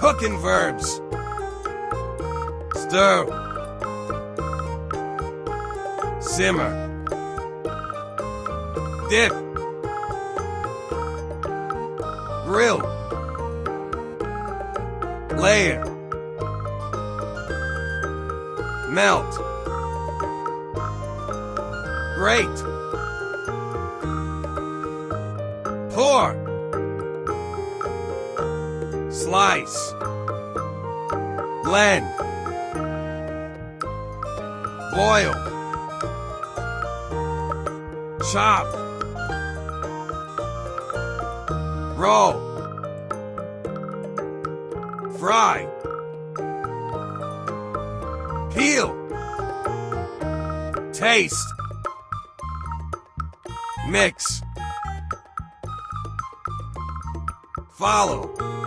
Cooking verbs. Stir. Simmer. Dip. Grill. Layer. Melt. Grate. Pour. Slice. Blend. Boil. Chop. Roll. Fry. Peel. Taste. Mix. Follow.